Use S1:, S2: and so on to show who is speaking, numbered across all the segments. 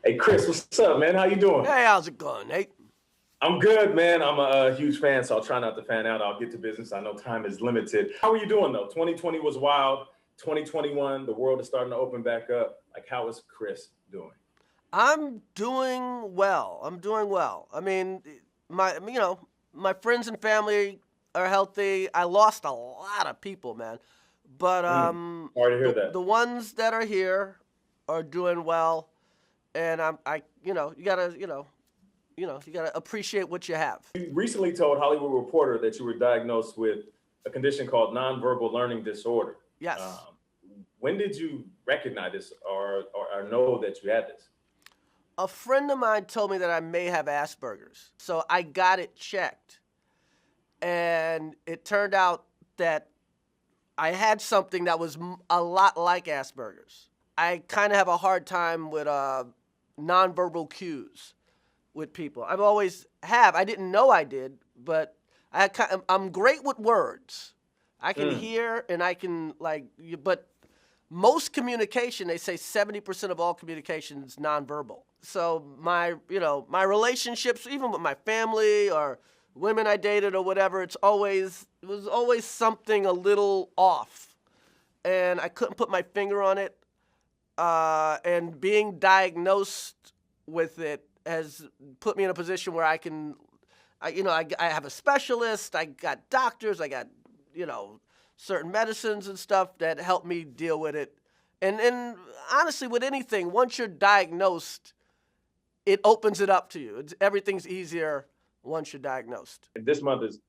S1: Hey, Chris, what's up, man? How you doing?
S2: Hey, how's it going, Nate?
S1: I'm good, man. I'm a huge fan, so I'll try not to fan out. I'll get to business. I know time is limited. How are you doing, though? 2020 was wild. 2021, the world is starting to open back up. Like, how is Chris doing?
S2: I'm doing well. I'm doing well. I mean, my friends and family are healthy. I lost a lot of people, man, but
S1: Sorry to hear
S2: the
S1: that.
S2: ones that are here are doing well, and you gotta appreciate what you have.
S1: You recently told Hollywood Reporter that you were diagnosed with a condition called nonverbal learning disorder.
S2: Yes.
S1: Um, when did you recognize this or know that you had this?
S2: A friend of mine told me that I may have Asperger's, so I got it checked, and it turned out that I had something that was a lot like Asperger's. I kind of have a hard time with nonverbal cues with people. I've always have. I didn't know I did, but I'm great with words. I can hear and I can but most communication, they say 70% of all communication is nonverbal. So my relationships, even with my family or women I dated or whatever, it was always something a little off, and I couldn't put my finger on it. And being diagnosed with it has put me in a position where I have a specialist, I got doctors, I got certain medicines and stuff that help me deal with it. And honestly, with anything, once you're diagnosed, it opens it up to you. Everything's easier once you're diagnosed.
S1: This month is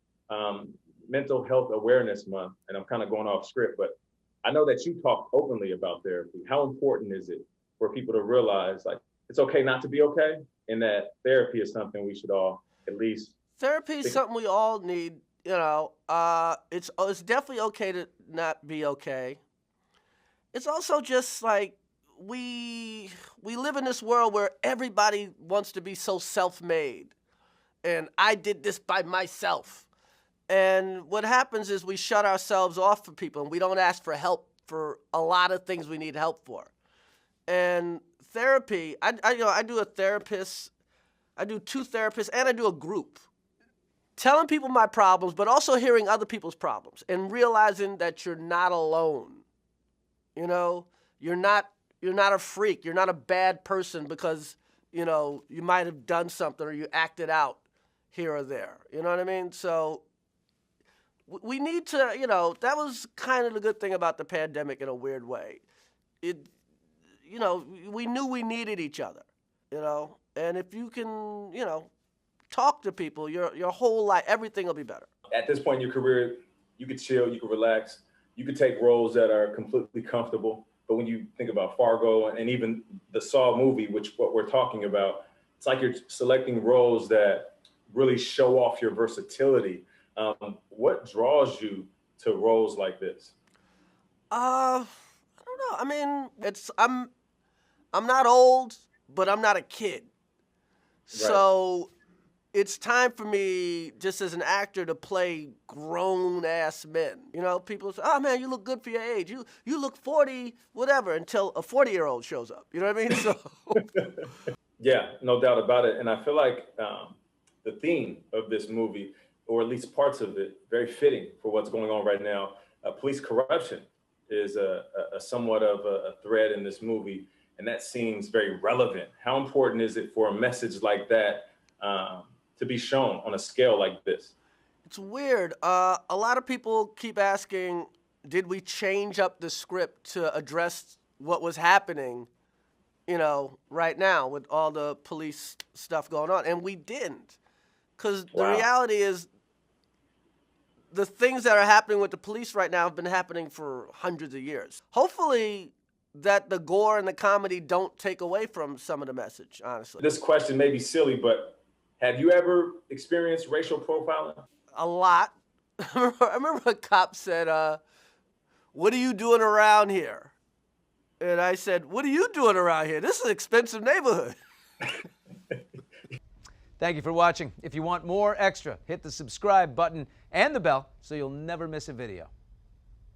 S1: Mental Health Awareness Month, and I'm kind of going off script, but I know that you talk openly about therapy. How important is it for people to realize, like, it's okay not to be okay, and that therapy is something we should all at least.
S2: Therapy is something we all need. It's definitely okay to not be okay. It's also just like we live in this world where everybody wants to be so self-made, and I did this by myself. And what happens is we shut ourselves off for people, and we don't ask for help for a lot of things we need help for. And therapy, I do a therapist, I do 2 therapists, and I do a group. Telling people my problems, but also hearing other people's problems and realizing that you're not alone. You're not a freak. You're not a bad person because, you might have done something or you acted out here or there. You know what I mean? So we need to, that was kind of the good thing about the pandemic in a weird way. We knew we needed each other, and if you can, talk to people, your whole life, everything will be better.
S1: At this point in your career, you could chill, you could relax, you could take roles that are completely comfortable. But when you think about Fargo and even the Saw movie, which what we're talking about, it's like you're selecting roles that really show off your versatility. What draws you to roles like this?
S2: I don't know. I mean, I'm not old, but I'm not a kid.
S1: Right.
S2: So it's time for me, just as an actor, to play grown-ass men. People say, oh, man, you look good for your age. You look 40, whatever, until a 40-year-old shows up. You know what I mean? So
S1: Yeah, no doubt about it. And I feel like the theme of this movie, or at least parts of it, very fitting for what's going on right now. Police corruption is a somewhat of a thread in this movie, and that seems very relevant. How important is it for a message like that to be shown on a scale like this?
S2: it's weird. A lot of people keep asking, did we change up the script to address what was happening, right now with all the police stuff going on? And we didn't. Because the
S1: Wow.
S2: reality is, the things that are happening with the police right now have been happening for hundreds of years. Hopefully, that the gore and the comedy don't take away from some of the message, honestly.
S1: This question may be silly, but have you ever experienced racial profiling?
S2: A lot. I remember a cop said, what are you doing around here? And I said, what are you doing around here? This is an expensive neighborhood.
S3: Thank you for watching. If you want more extra, hit the subscribe button and the bell so you'll never miss a video.